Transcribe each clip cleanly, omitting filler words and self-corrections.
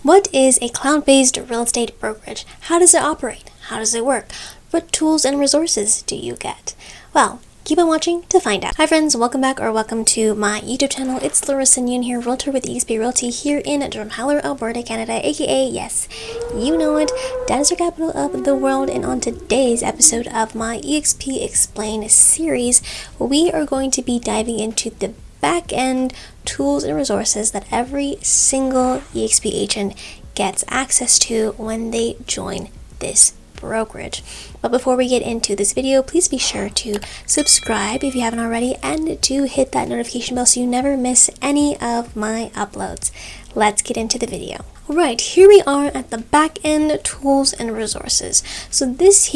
What is a cloud-based real estate brokerage? How does it operate? How does it work? What tools and resources do you get? Well, keep on watching to find out. Hi friends, welcome back or welcome to my YouTube channel. It's Laressa here, realtor with eXp Realty here in Drumheller, Alberta, Canada, aka, yes, you know it, dinosaur capital of the world. And on today's episode of my eXp Explain series, we are going to be diving into the back-end tools and resources that every single eXp agent gets access to when they join this brokerage. But before we get into this video, please be sure to subscribe if you haven't already and to hit that notification bell so you never miss any of my uploads. Let's get into the video. Alright, here we are at the back-end tools and resources. So this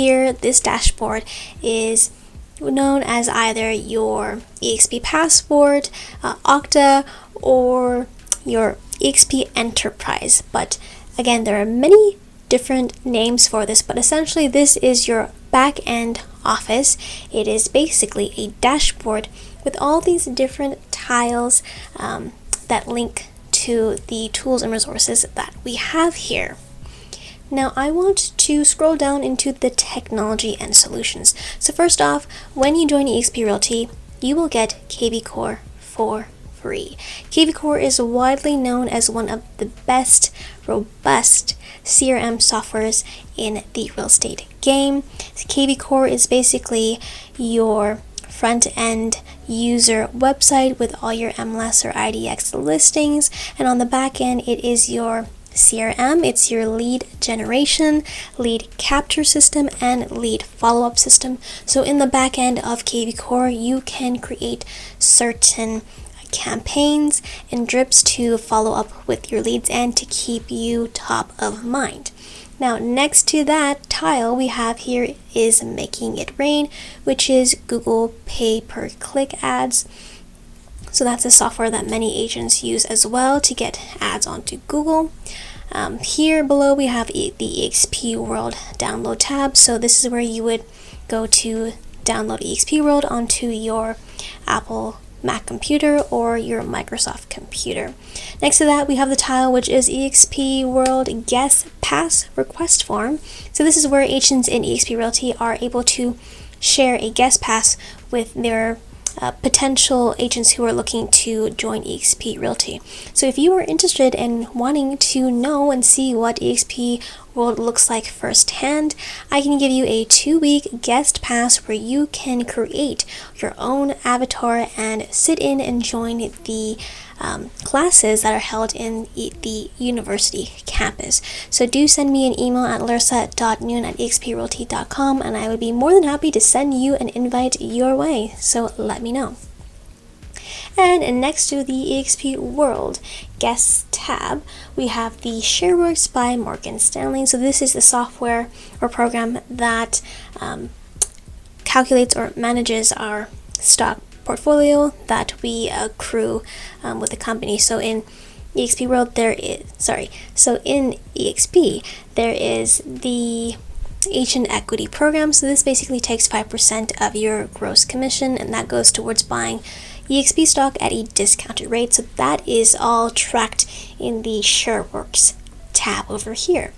dashboard is known as either your eXp Passport, Okta, or your eXp Enterprise. But again, there are many different names for this, but essentially this is your back-end office. It is basically a dashboard with all these different tiles that link to the tools and resources that we have here. Now I want to scroll down into the technology and solutions. So first off, when you join eXp Realty, you will get KV Core for free. KV Core is widely known as one of the best, robust CRM softwares in the real estate game. KV Core is basically your front-end user website with all your MLS or IDX listings, and on the back end it is your CRM. It's your lead generation, lead capture system, and lead follow-up system. So in the back end of KV Core, you can create certain campaigns and drips to follow up with your leads and to keep you top of mind. Now next to that tile we have here is Making It Rain, which is Google pay-per-click ads. So that's a software that many agents use as well to get ads onto Google. Here below we have the eXp World download tab. So this is where you would go to download eXp World onto your Apple Mac computer or your Microsoft computer. Next to that we have the tile which is eXp World Guest Pass Request Form. So this is where agents in eXp Realty are able to share a guest pass with their potential agents who are looking to join eXp Realty. So if you are interested in wanting to know and see what eXp World looks like firsthand, I can give you a 2-week guest pass where you can create your own avatar and sit in and join the classes that are held in the university campus. So do send me an email at laressa.noon@exprealty.com and I would be more than happy to send you an invite your way. So let me know. And next to the eXp World Guests tab, we have the ShareWorks by Morgan Stanley. So this is the software or program that calculates or manages our stock portfolio that we accrue with the company. So in eXp World in eXp there is the Agent Equity Program. So this basically takes 5% of your gross commission and that goes towards buying eXp stock at a discounted rate. So that is all tracked in the ShareWorks tab over here.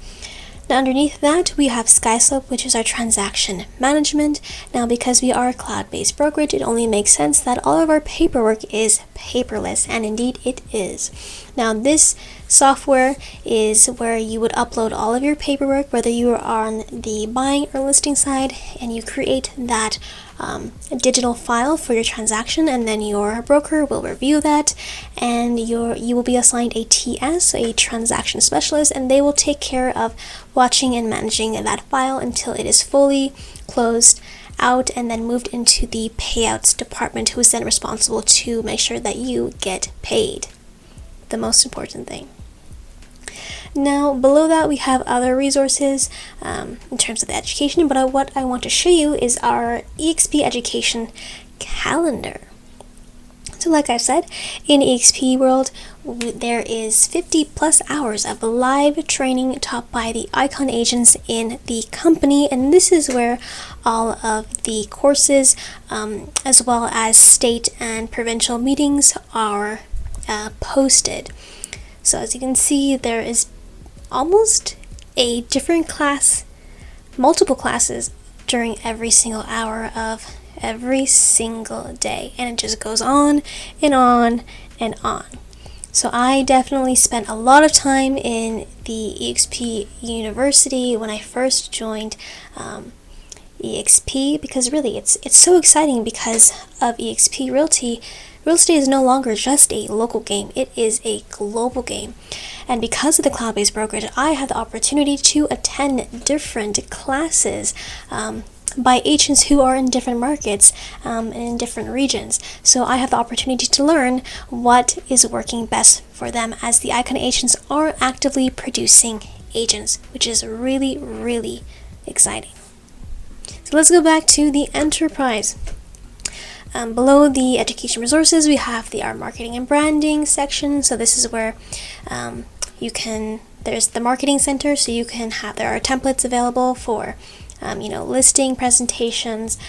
Now underneath that we have SkySlope, which is our transaction management. Now because we are a cloud-based brokerage, it only makes sense that all of our paperwork is paperless, and indeed it is. Now this software is where you would upload all of your paperwork, whether you are on the buying or listing side, and you create that digital file for your transaction, and then your broker will review that, and you will be assigned a TS, a transaction specialist, and they will take care of watching and managing that file until it is fully closed out and then moved into the payouts department, who is then responsible to make sure that you get paid. The most important thing. Now below that we have other resources in terms of the education, but what I want to show you is our eXp Education Calendar. So like I said, in eXp World there is 50 plus hours of live training taught by the icon agents in the company, and this is where all of the courses as well as state and provincial meetings are posted. So as you can see, there is almost a different class, multiple classes during every single hour of every single day, and it just goes on and on and on. So I definitely spent a lot of time in the eXp University when I first joined eXp, because really it's so exciting because of eXp Realty. Real estate is no longer just a local game, it is a global game. And because of the cloud-based brokerage, I had the opportunity to attend different classes by agents who are in different markets and in different regions. So I have the opportunity to learn what is working best for them, as the Icon agents are actively producing agents, which is really, really exciting. So let's go back to the enterprise. Below the education resources, we have our marketing and branding section. So this is where there's the marketing center, so you can there are templates available for listing presentations,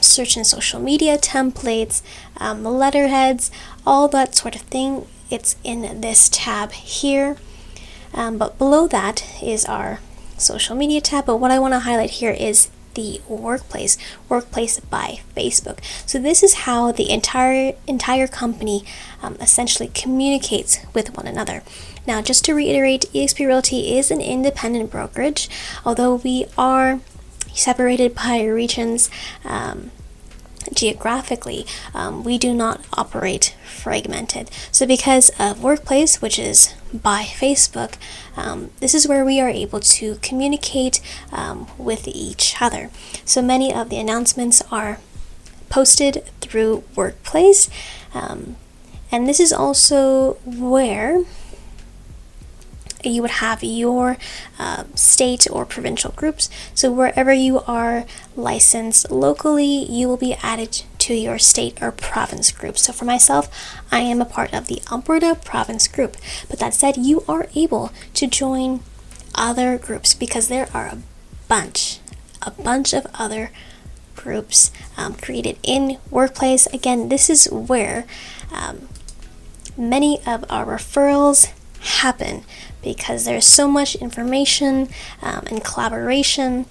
search and social media templates, letterheads, all that sort of thing. It's in this tab here. But below that is our social media tab. But what I want to highlight here is the workplace by Facebook. So this is how the entire company essentially communicates with one another. Now, just to reiterate, eXp Realty is an independent brokerage, although we are separated by regions geographically. We do not operate fragmented. So because of Workplace, which is by Facebook, this is where we are able to communicate with each other. So many of the announcements are posted through Workplace, and this is also where you would have your state or provincial groups. So wherever you are licensed locally, you will be added to your state or province group. So for myself, I am a part of the Alberta province group. But that said, you are able to join other groups because there are a bunch of other groups created in Workplace. Again, this is where many of our referrals happen, because there's so much information and collaboration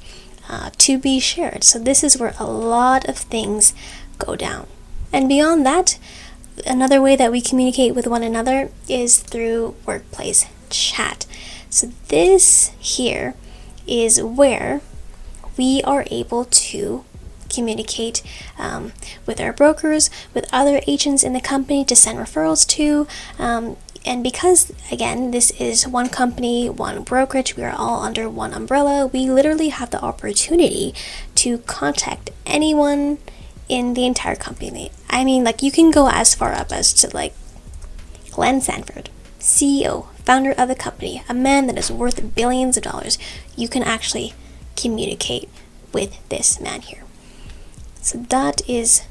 to be shared. So this is where a lot of things go down. And beyond that, another way that we communicate with one another is through Workplace chat. So this here is where we are able to communicate with our brokers, with other agents in the company to send referrals to, and because, again, this is one company, one brokerage, we are all under one umbrella, we literally have the opportunity to contact anyone in the entire company. I mean, you can go as far up as to, Glenn Sanford, CEO, founder of the company, a man that is worth billions of dollars. You can actually communicate with this man here. So that is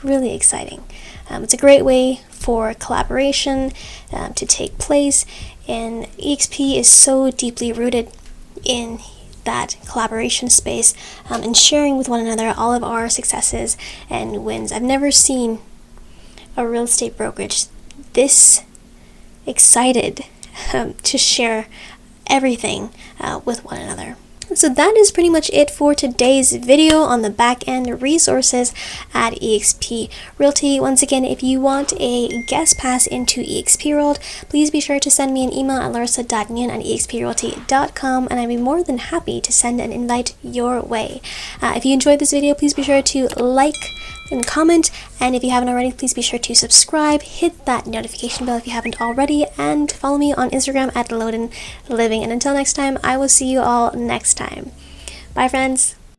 really exciting. It's a great way for collaboration to take place, and eXp is so deeply rooted in that collaboration space and sharing with one another all of our successes and wins. I've never seen a real estate brokerage this excited to share everything with one another. So that is pretty much it for today's video on the back-end resources at eXp Realty. Once again, if you want a guest pass into eXp World, please be sure to send me an email at laressa.nguyen@exprealty.com, and I'd be more than happy to send an invite your way. If you enjoyed this video, please be sure to like and comment, and if you haven't already, please be sure to subscribe, hit that notification bell if you haven't already, and follow me on Instagram at Loden Living. And until next time, I will see you all next time. Bye, friends.